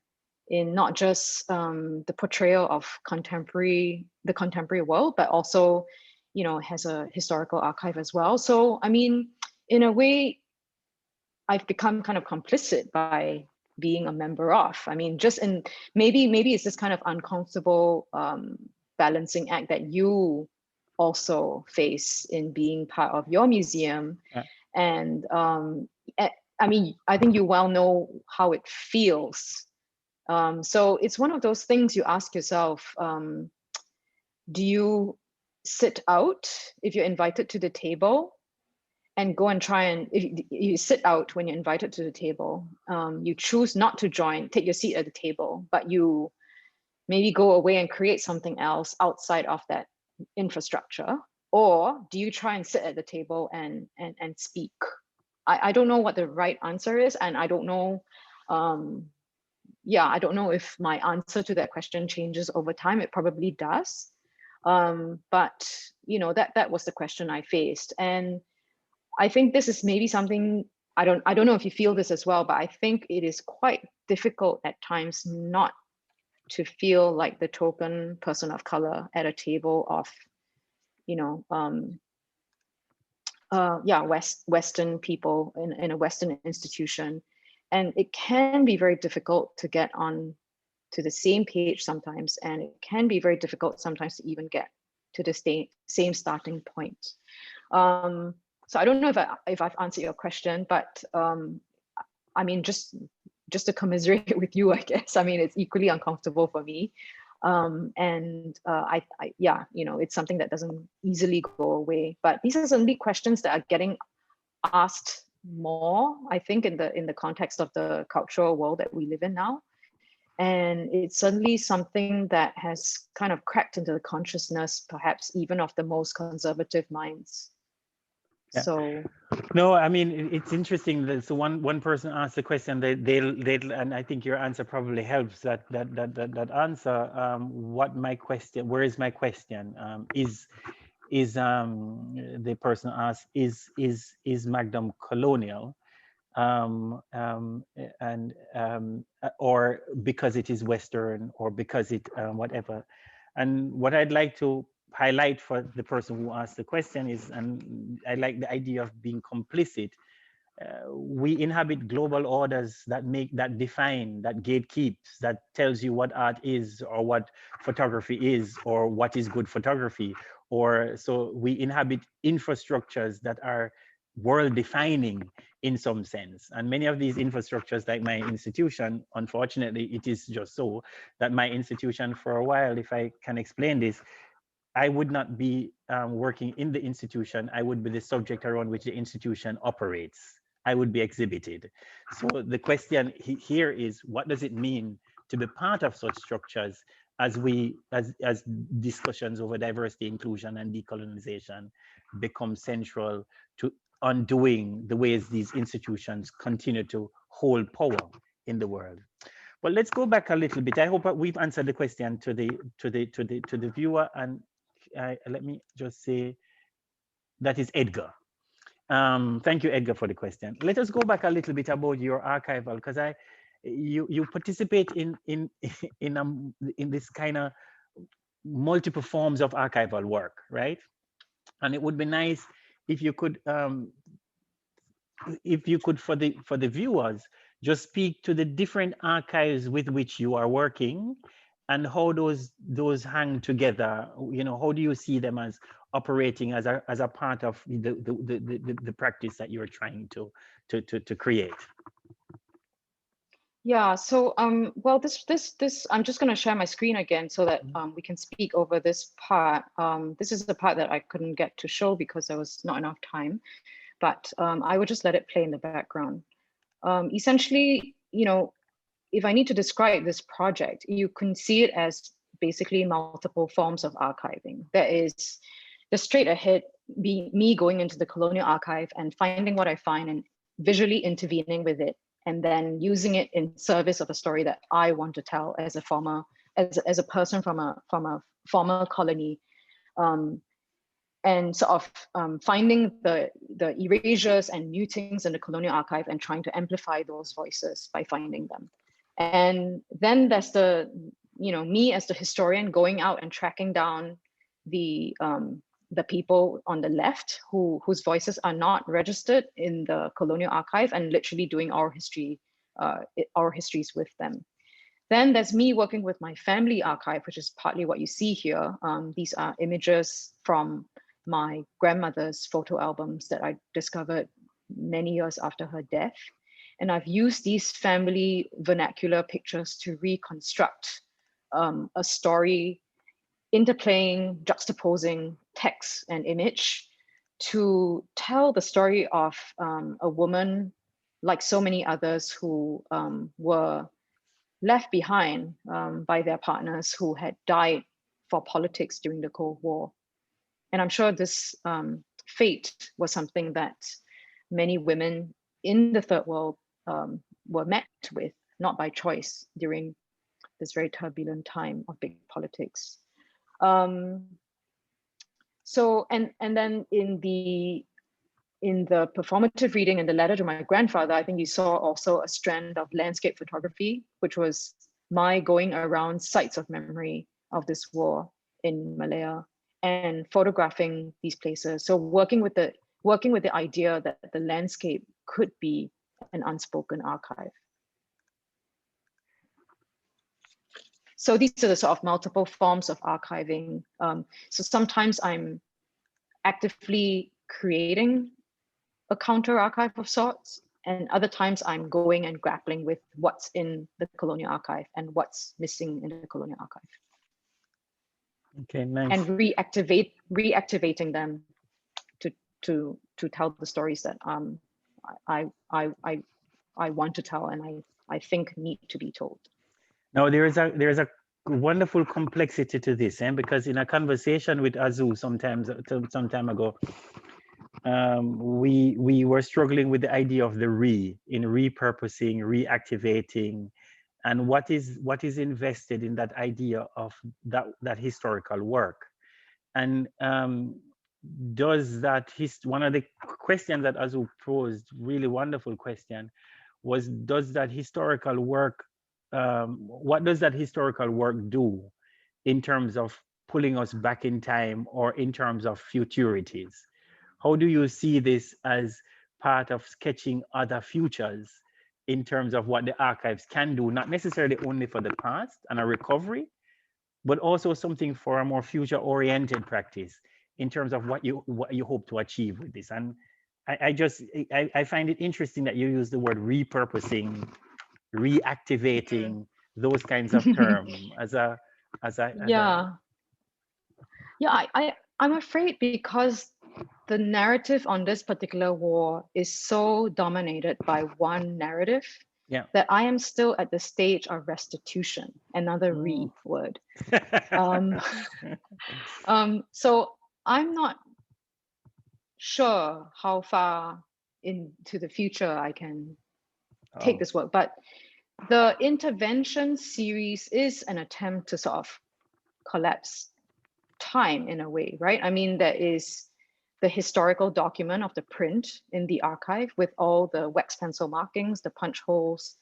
not just the portrayal of the contemporary world, but also, has a historical archive as well. So, I mean, in a way, I've become kind of complicit by being a member of. I mean, just in maybe it's this kind of uncomfortable balancing act that you also face in being part of your museum. Yeah. And I mean, I think you well know how it feels. So it's one of those things you ask yourself, do you sit out if you're invited to the table and go and try and, if you sit out when you're invited to the table, you choose not to join, take your seat at the table, but you maybe go away and create something else outside of that infrastructure? Or do you try and sit at the table and speak? I don't know what the right answer is, and I don't know, I don't know if my answer to that question changes over time. It probably does, but that was the question I faced, and I think this is maybe something, I don't know if you feel this as well, but I think it is quite difficult at times not to feel like the token person of color at a table of, Western people in a Western institution. And it can be very difficult to get on to the same page sometimes, and it can be very difficult sometimes to even get to the same starting point. So I don't know if I've answered your question, but I mean, just to commiserate with you, I guess. I mean, it's equally uncomfortable for me, and I it's something that doesn't easily go away. But these are certainly questions that are getting asked more, I think, in the context of the cultural world that we live in now. And it's certainly something that has kind of cracked into the consciousness, perhaps even of the most conservative minds. Yeah. So no, I mean, it's interesting that so one person asked the question, they'll and I think your answer probably helps that answer. What my question, where is my question, the person asked, is Magnum colonial? Or because it is Western, or because it whatever. And what I'd like to highlight for the person who asked the question is, and I like the idea of being complicit. We inhabit global orders that define, that gatekeeps, that tells you what art is, or what photography is, or what is good photography. Or so we inhabit infrastructures that are world defining in some sense. And many of these infrastructures, like my institution, unfortunately, it is just so that my institution, for a while, if I can explain this, I would not be working in the institution. I would be the subject around which the institution operates. I would be exhibited. So the question here is, what does it mean to be part of such structures as discussions over diversity, inclusion, and decolonization become central to undoing the ways these institutions continue to hold power in the world? Well, let's go back a little bit. I hope we've answered the question to the viewer, and let me just say that is Edgar. Thank you, Edgar, for the question. Let us go back a little bit about your archival, because you participate in this kind of multiple forms of archival work, right? And it would be nice if you could for the viewers, just speak to the different archives with which you are working, and how those hang together. You know, how do you see them as operating as a part of the practice that you're trying to create? Yeah, so well, this I'm just going to share my screen again so that we can speak over this part. This is the part that I couldn't get to show because there was not enough time, but I would just let it play in the background. Essentially, you know, if I need to describe this project, you can see it as basically multiple forms of archiving. There is the straight ahead, me going into the colonial archive and finding what I find and visually intervening with it, and then using it in service of a story that I want to tell as a person from a former colony, and sort of finding the erasures and mutings in the colonial archive and trying to amplify those voices by finding them. And then there's me as the historian going out and tracking down the people on the left whose voices are not registered in the colonial archive, and literally doing our histories with them. Then there's me working with my family archive, which is partly what you see here. These are images from my grandmother's photo albums that I discovered many years after her death. And I've used these family vernacular pictures to reconstruct a story, interplaying, juxtaposing text and image to tell the story of a woman, like so many others, who were left behind by their partners who had died for politics during the Cold War. And I'm sure this fate was something that many women in the third world were met with, not by choice, during this very turbulent time of big politics. So, and then in the performative reading and the letter to my grandfather, I think you saw also a strand of landscape photography, which was my going around sites of memory of this war in Malaya and photographing these places. So working with the idea that the landscape could be an unspoken archive. So these are the sort of multiple forms of archiving. So sometimes I'm actively creating a counter archive of sorts, and other times I'm going and grappling with what's in the colonial archive and what's missing in the colonial archive. Okay, nice. And reactivating them to tell the stories that I want to tell and I think need to be told. Now there is a wonderful complexity to this, because in a conversation with Azu some time ago, we were struggling with the idea of the repurposing, reactivating, and what is invested in that idea of that historical work. And does that, one of the questions that Azu posed, really wonderful question, was does that historical work, what does that historical work do in terms of pulling us back in time or in terms of futurities? How do you see this as part of sketching other futures in terms of what the archives can do, not necessarily only for the past and a recovery, but also something for a more future-oriented practice in terms of what you hope to achieve with this? And I find it interesting that you use the word repurposing, reactivating, those kinds of terms Yeah. I'm afraid because the narrative on this particular war is so dominated by one narrative, that I am still at the stage of restitution, another re word. So I'm not sure how far into the future I can take this work, but the intervention series is an attempt to sort of collapse time in a way, right? I mean, there is the historical document of the print in the archive with all the wax pencil markings, the punch holes,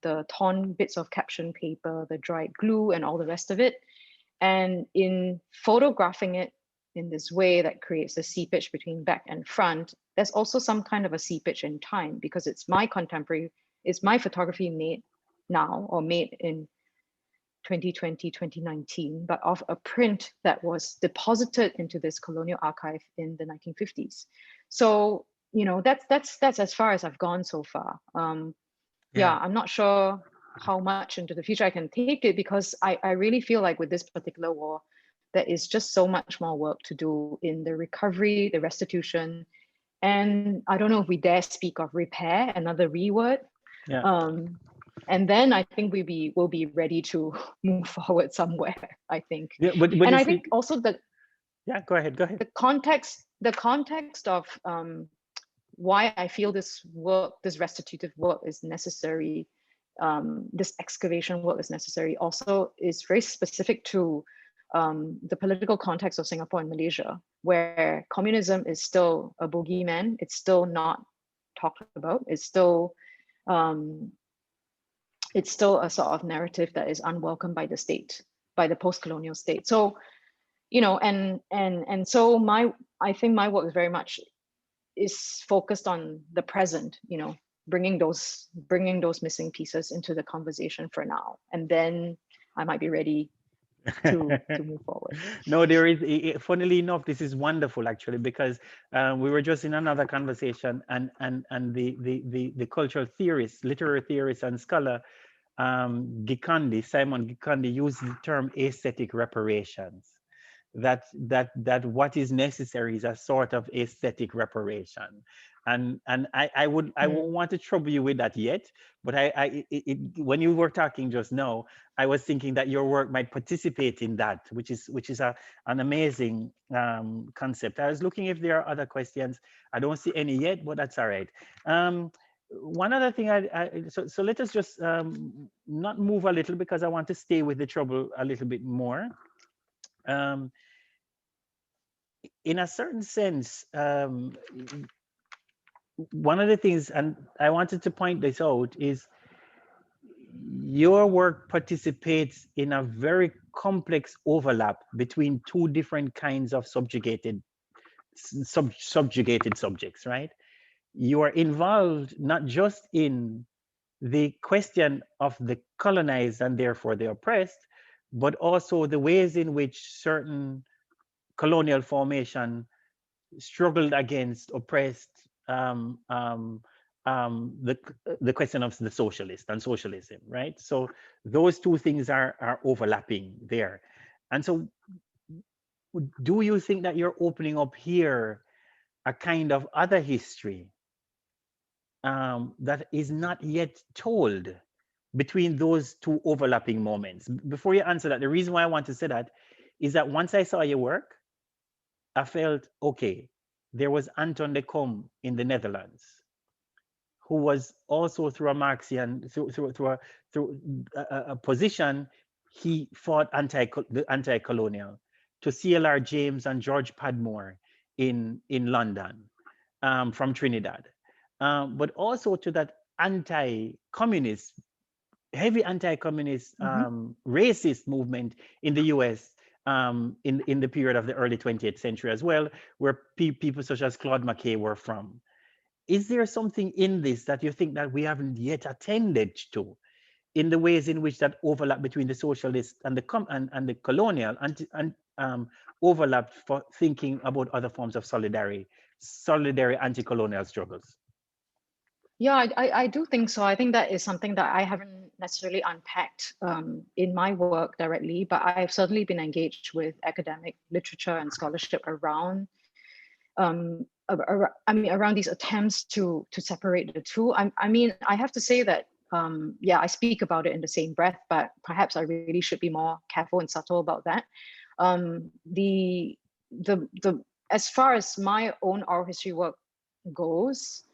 the torn bits of caption paper, the dried glue, and all the rest of it. And in photographing it in this way that creates a seepage between back and front, there's also some kind of a seepage in time, because it's my contemporary, it's my photography made now or made in 2020, 2019, but of a print that was deposited into this colonial archive in the 1950s. So, you know, that's as far as I've gone so far. Yeah, I'm not sure how much into the future I can take it, because I really feel like with this particular war, there is just so much more work to do in the recovery, the restitution, and I don't know if we dare speak of repair, another re-word. And then I think we'll be ready to move forward somewhere, I think. But and I think also that go ahead. The context of why I feel this work, this restitutive work is necessary, this excavation work is necessary, also is very specific to the political context of Singapore and Malaysia, where communism is still a boogeyman. It's still not talked about. It's still a sort of narrative that is unwelcome by the state, by the post-colonial state. So, you know, and so I think my work is very much is focused on the present, you know, bringing those missing pieces into the conversation for now, and then I might be ready to move forward. No, there is, funnily enough, this is wonderful actually, because we were just in another conversation, and the cultural theorist, literary theorist and scholar Simon Gikandi used the term aesthetic reparations. That what is necessary is a sort of aesthetic reparation, and I won't want to trouble you with that yet, but when you were talking just now, I was thinking that your work might participate in that, which is an amazing concept. I was looking if there are other questions. I don't see any yet, but that's all right. One other thing, so let us just not move a little, because I want to stay with the trouble a little bit more. In a certain sense, one of the things, and I wanted to point this out, is your work participates in a very complex overlap between two different kinds of subjugated subjects, right? You are involved not just in the question of the colonized and therefore the oppressed, but also the ways in which certain colonial formation struggled against oppressed, the question of the socialist and socialism, right? So those two things are overlapping there. And so do you think that you're opening up here a kind of other history that is not yet told between those two overlapping moments? Before you answer that, the reason why I want to say that is that once I saw your work, I felt, okay, there was Anton de Kom in the Netherlands, who was also through a Marxian, through a position, he fought the anti-colonial. To CLR James and George Padmore in London from Trinidad, but also to that anti-communist, heavy anti-communist racist movement in the US in the period of the early 20th century as well, where people such as Claude McKay were from. Is there something in this that you think that we haven't yet attended to, in the ways in which that overlap between the socialist and the colonial overlap for thinking about other forms of solidarity anti-colonial struggles? Yeah, I do think so. I think that is something that I haven't necessarily unpacked in my work directly, but I've certainly been engaged with academic literature and scholarship around around these attempts to separate the two. I mean, I have to say that yeah, I speak about it in the same breath, but perhaps I really should be more careful and subtle about that. As far as my own oral history work goes,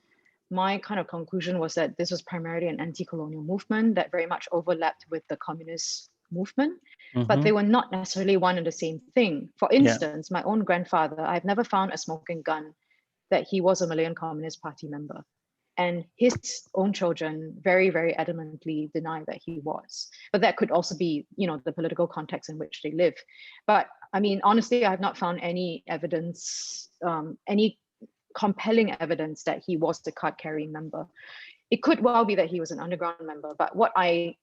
my kind of conclusion was that this was primarily an anti-colonial movement that very much overlapped with the communist movement, but they were not necessarily one and the same thing. For instance, my own grandfather, I've never found a smoking gun that he was a Malayan Communist Party member. And his own children very, very adamantly deny that he was. But that could also be, you know, the political context in which they live. But I mean, honestly, I have not found any evidence, any compelling evidence that he was the card-carrying member. It could well be that he was an underground member, but what I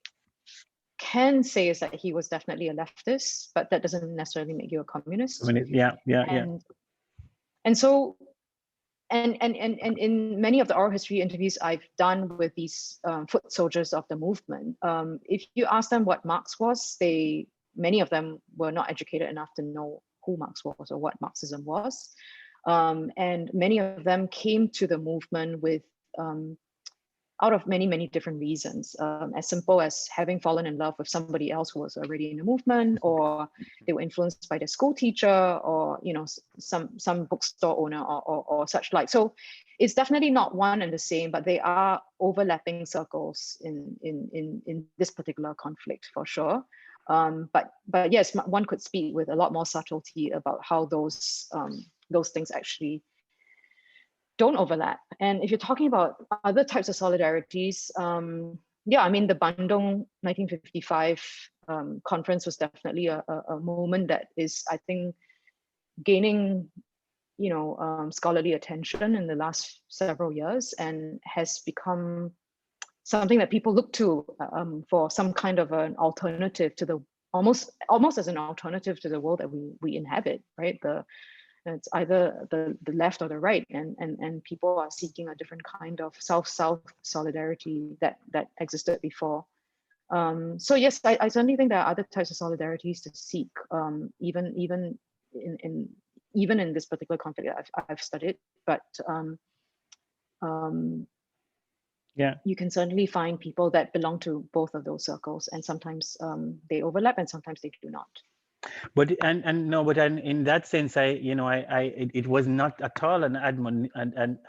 can say is that he was definitely a leftist, but that doesn't necessarily make you a communist. And so, and in many of the oral history interviews I've done with these foot soldiers of the movement, if you ask them what Marx was, many of them were not educated enough to know who Marx was or what Marxism was. And many of them came to the movement with out of many, many different reasons, as simple as having fallen in love with somebody else who was already in the movement, or they were influenced by their school teacher, or you know, some bookstore owner or such like. So it's definitely not one and the same, but they are overlapping circles in this particular conflict for sure. But yes, one could speak with a lot more subtlety about how those things actually don't overlap. And if you're talking about other types of solidarities, yeah, I mean, the Bandung 1955 conference was definitely a moment that is, I think, gaining, you know, scholarly attention in the last several years, and has become something that people look to for some kind of an alternative to the almost as an alternative to the world that we inhabit, right? It's either the left or the right, and people are seeking a different kind of South-South solidarity that existed before. So yes, I certainly think there are other types of solidarities to seek, even in this particular conflict that I've studied. But yeah, you can certainly find people that belong to both of those circles, and sometimes they overlap, and sometimes they do not. But in that sense, it was not at all an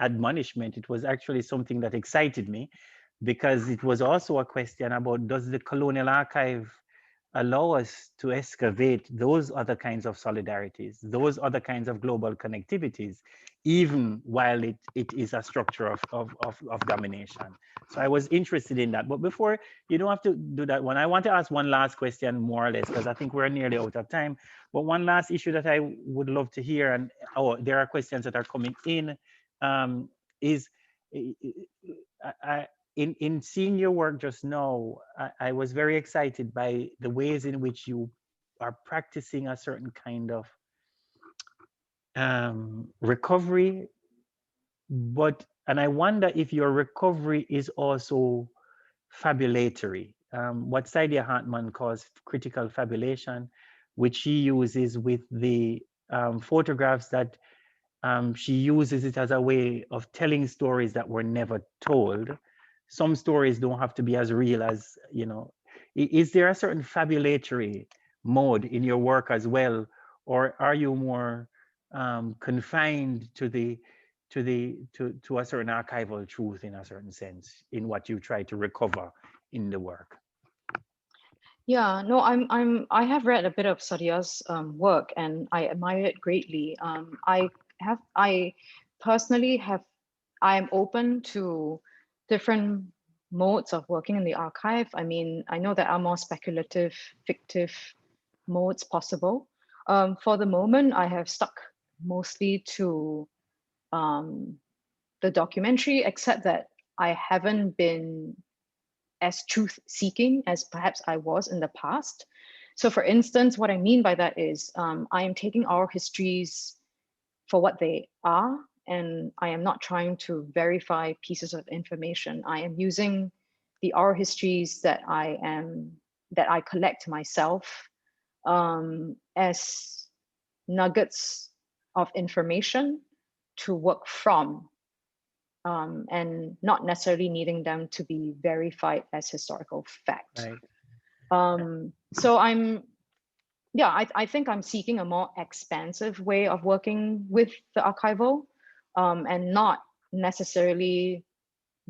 admonishment. It was actually something that excited me, because it was also a question about, does the colonial archive allow us to excavate those other kinds of solidarities, those other kinds of global connectivities, even while it is a structure of domination. So I was interested in that. But before, you don't have to do that one, I want to ask one last question, more or less, because I think we're nearly out of time. But one last issue that I would love to hear, and there are questions that are coming in, is in seeing your work just now, I was very excited by the ways in which you are practicing a certain kind of recovery, and I wonder if your recovery is also fabulatory. What Saidiya Hartman calls critical fabulation, which she uses with the photographs that she uses it as a way of telling stories that were never told. Some stories don't have to be as real as, you know. Is there a certain fabulatory mode in your work as well, or are you more confined to a certain archival truth, in a certain sense, in what you try to recover in the work? Yeah, no, I have read a bit of Sadia's work, and I admire it greatly. I personally I'm open to different modes of working in the archive. I mean, I know there are more speculative, fictive modes possible. For the moment, I have stuck mostly to the documentary, except that I haven't been as truth-seeking as perhaps I was in the past. So for instance, what I mean by that is I am taking oral histories for what they are, and I am not trying to verify pieces of information. I am using the oral histories that I collect myself as nuggets of information to work from, and not necessarily needing them to be verified as historical fact. Right. So I think I'm seeking a more expansive way of working with the archival, and not necessarily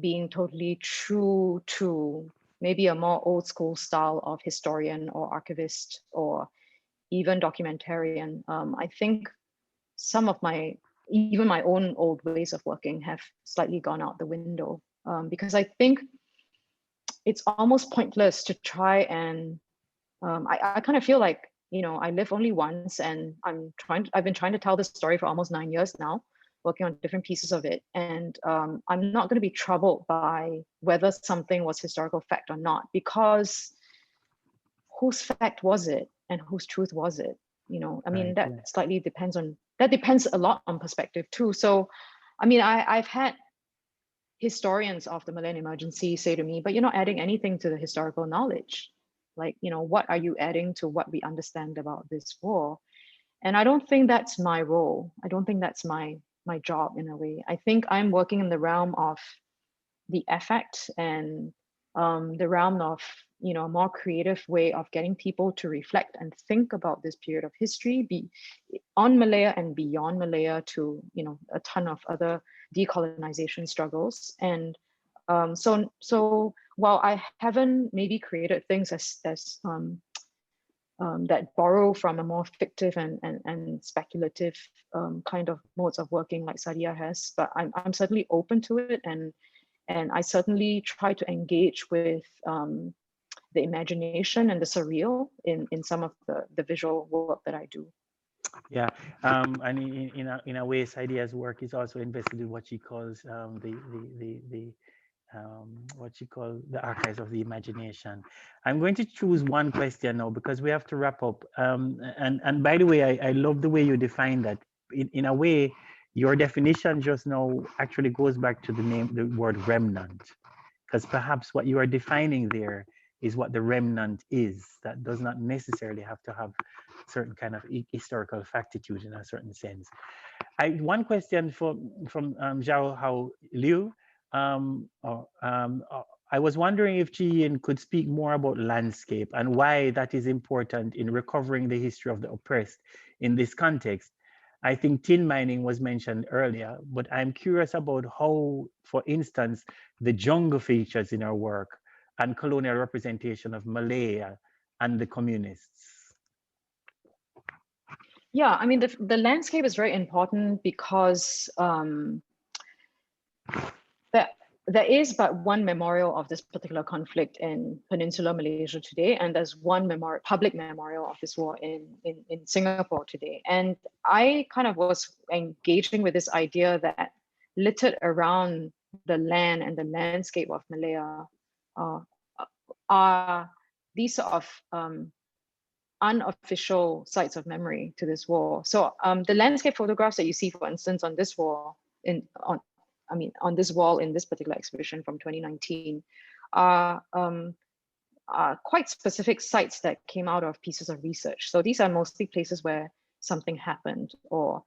being totally true to maybe a more old school style of historian or archivist or even documentarian. I think some of even my own old ways of working have slightly gone out the window, because I think it's almost pointless to try and I kind of feel like, I live only once, and I've been trying to tell this story for almost 9 years now, working on different pieces of it. And I'm not going to be troubled by whether something was historical fact or not, because whose fact was it and whose truth was it? I mean, Right. that depends a lot on perspective too. So, I mean, I've had historians of the Malayan emergency say to me, but you're not adding anything to the historical knowledge. Like, what are you adding to what we understand about this war? And I don't think that's my role. I don't think that's my job in a way. I think I'm working in the realm of the affect and the realm of a more creative way of getting people to reflect and think about this period of history, be on Malaya and beyond Malaya, to a ton of other decolonization struggles. And so while I haven't maybe created things as that borrow from a more fictive and speculative kind of modes of working like Sadia has, but I'm certainly open to it, and I certainly try to engage with the imagination and the surreal in some of the visual work that I do. Yeah, and in a way, Saidia's work is also invested in what she calls what she calls the archives of the imagination. I'm going to choose one question now because we have to wrap up. And by the way, I love the way you define that. In a way, your definition just now actually goes back to the word remnant, because perhaps what you are defining there is what the remnant is. That does not necessarily have to have certain kind of historical factitude in a certain sense. One question from Zhao Hao Liu. I was wondering if Chi Yin could speak more about landscape and why that is important in recovering the history of the oppressed in this context. I think tin mining was mentioned earlier, but I'm curious about how, for instance, the jungle features in our work and colonial representation of Malaya and the communists. Yeah, I mean, the landscape is very important because there is but one memorial of this particular conflict in Peninsular Malaysia today, and there's one public memorial of this war in Singapore today. And I kind of was engaging with this idea that littered around the land and the landscape of Malaya are these sort of unofficial sites of memory to this war. So the landscape photographs that you see, for instance, on this wall, on this wall in this particular exhibition from 2019, are quite specific sites that came out of pieces of research. So these are mostly places where something happened, or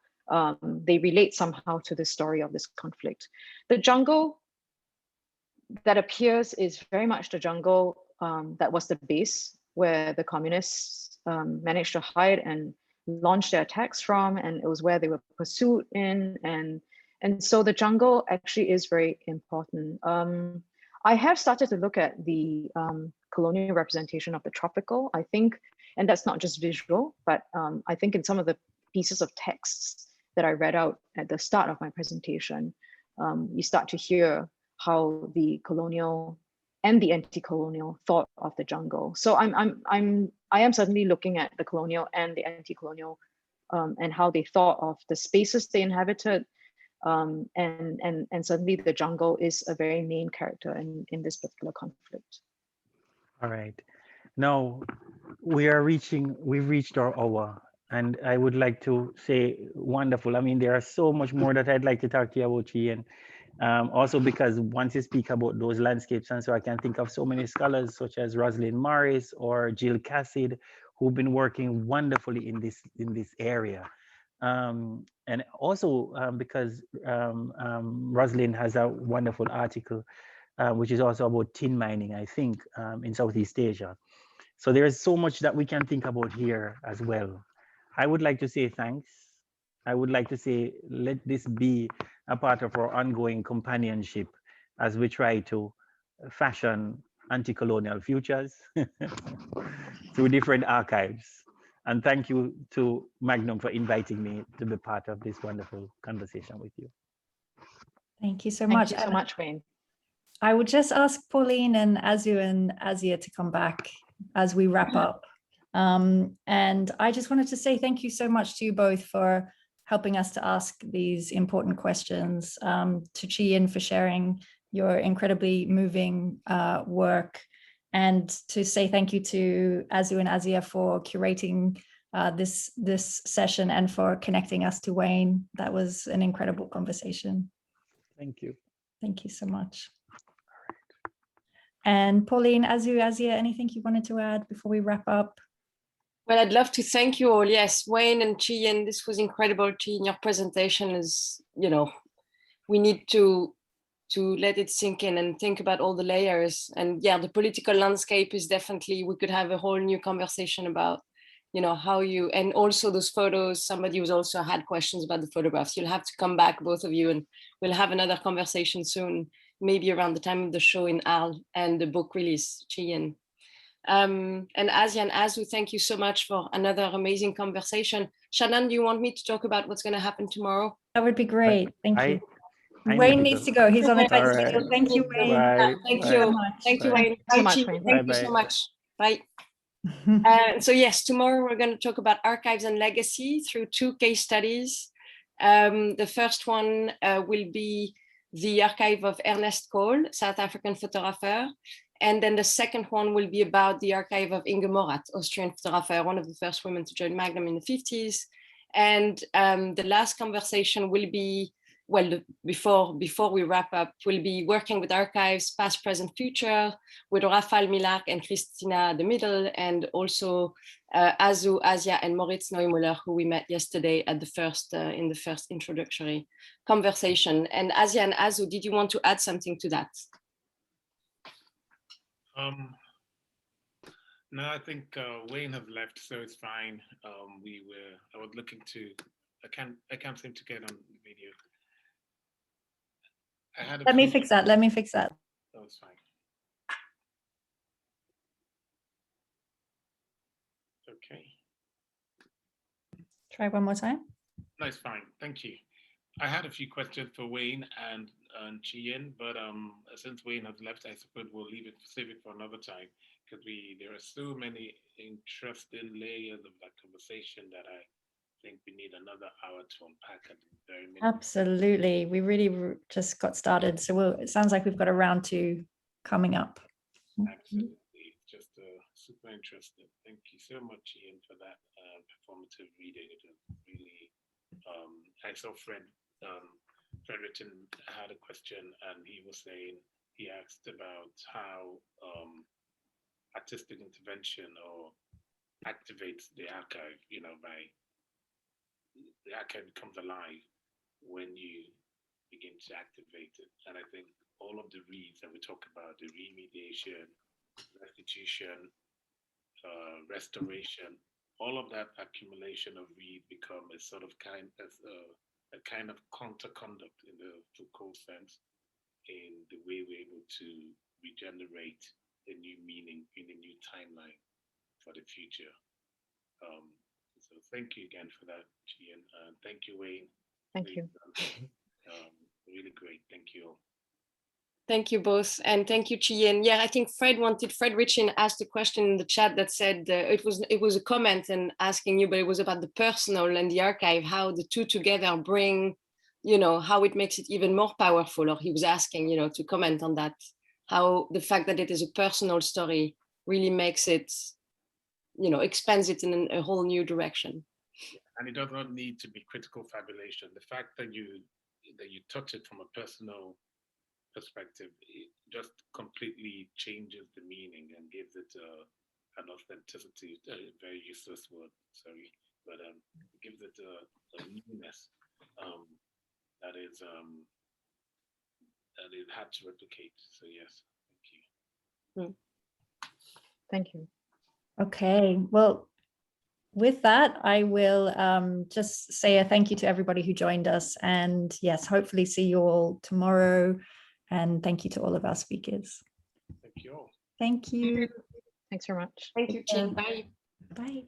they relate somehow to the story of this conflict. The jungle that appears is very much the jungle that was the base where the communists managed to hide and launch their attacks from, and it was where they were pursued in, and so the jungle actually is very important. I have started to look at the colonial representation of the tropical, I think, and that's not just visual, but I think in some of the pieces of texts that I read out at the start of my presentation, you start to hear how the colonial and the anti-colonial thought of the jungle. So I am certainly looking at the colonial and the anti-colonial and how they thought of the spaces they inhabited. And certainly the jungle is a very main character in this particular conflict. All right. Now we've reached our hour, and I would like to say wonderful. I mean, there are so much more that I'd like to talk to you about, Chi Yin. Also because once you speak about those landscapes, and so I can think of so many scholars such as Rosalind Morris or Jill Cassid, who've been working wonderfully in this area. And also because Rosalind has a wonderful article, which is also about tin mining, I think, in Southeast Asia. So there's so much that we can think about here as well. I would like to say thanks. I would like to say, let this be a part of our ongoing companionship as we try to fashion anti-colonial futures through different archives. And thank you to Magnum for inviting me to be part of this wonderful conversation with you. Thank you so much. Thank you so much, Wayne. I would just ask Pauline and Azu and Asya to come back as we wrap up. And I just wanted to say thank you so much to you both for helping us to ask these important questions, to Chi Yin for sharing your incredibly moving work, and to say thank you to Azu and Asya for curating this session and for connecting us to Wayne. That was an incredible conversation. Thank you. Thank you so much. And Pauline, Azu, Asya, anything you wanted to add before we wrap up? Well, I'd love to thank you all. Yes, Wayne and Chi Yin, this was incredible. Chi Yin, your presentation is, you know, we need to let it sink in and think about all the layers. And yeah, the political landscape is definitely, we could have a whole new conversation about, you know, how you, and also those photos, somebody who's also had questions about the photographs. You'll have to come back, both of you, and we'll have another conversation soon, maybe around the time of the show in Arles and the book release, Chi Yin. And Asya and Azu, thank you so much for another amazing conversation. Shannon, do you want me to talk about what's going to happen tomorrow? That would be great. Thank you. I Wayne need needs to go. He's on a tight All right. schedule. Thank you, Wayne. Bye. Thank Bye. you So much. Thank you, Bye. Wayne. So Bye, much, Chi. Wayne. Thank you Bye-bye. so much. Bye. So yes, tomorrow we're going to talk about archives and legacy through 2 case studies. The first one will be the archive of Ernest Cole, South African photographer. And then the second one will be about the archive of Inge Morat, Austrian photographer, one of the first women to join Magnum in the 50s. And the last conversation will be, well, before we wrap up, we'll be working with archives, past, present, future, with Rafael Milak and Christina de Middle, and also Azu, Asya, and Moritz Neumüller, who we met yesterday at the first in the first introductory conversation. And Asya and Azu, did you want to add something to that? No, I think Wayne has left, so it's fine. I was looking to, I can't seem to get on the video. Let me fix that. Let me fix that. Oh, it's fine. Okay. Try one more time. No, it's fine. Thank you. I had a few questions for Wayne and Chi Yin, but since Wayne has left, I suppose we'll save it for another time, because there are so many interesting layers of that conversation that I think we need another hour to unpack at the very minimum. Absolutely. We really just got started. So it sounds like we've got a round 2 coming up. Absolutely. Just super interesting. Thank you so much, Ian, for that performative reading. It was really, I saw Fredericton had a question, and he was saying, he asked about how artistic intervention or activates the archive, by the archive becomes alive when you begin to activate it. And I think all of the reads that we talk about, the remediation, restitution, restoration, all of that accumulation of read become a sort of a kind of counter-conduct in the Foucault sense, in the way we're able to regenerate a new meaning in a new timeline for the future. So thank you again for that, Chi Yin. Thank you, Wayne. Thank you. Really great. Thank you. Thank you both, and thank you, Chi Yin. Yeah, I think Fred Richin asked a question in the chat that said it was a comment and asking you, but it was about the personal and the archive, how the two together bring, how it makes it even more powerful. Or he was asking, to comment on that, how the fact that it is a personal story really makes it, expands it in a whole new direction. And it does not need to be critical fabulation. The fact that you touch it from a personal perspective, it just completely changes the meaning and gives it an authenticity. A very useless word, sorry, but it gives it a newness that is hard to replicate. So yes, thank you. Thank you. Okay, well, with that, I will just say a thank you to everybody who joined us, and yes, hopefully see you all tomorrow. And thank you to all of our speakers. Thank you all. Thank you. Thanks very much. Thank you, Chi. Bye. Bye.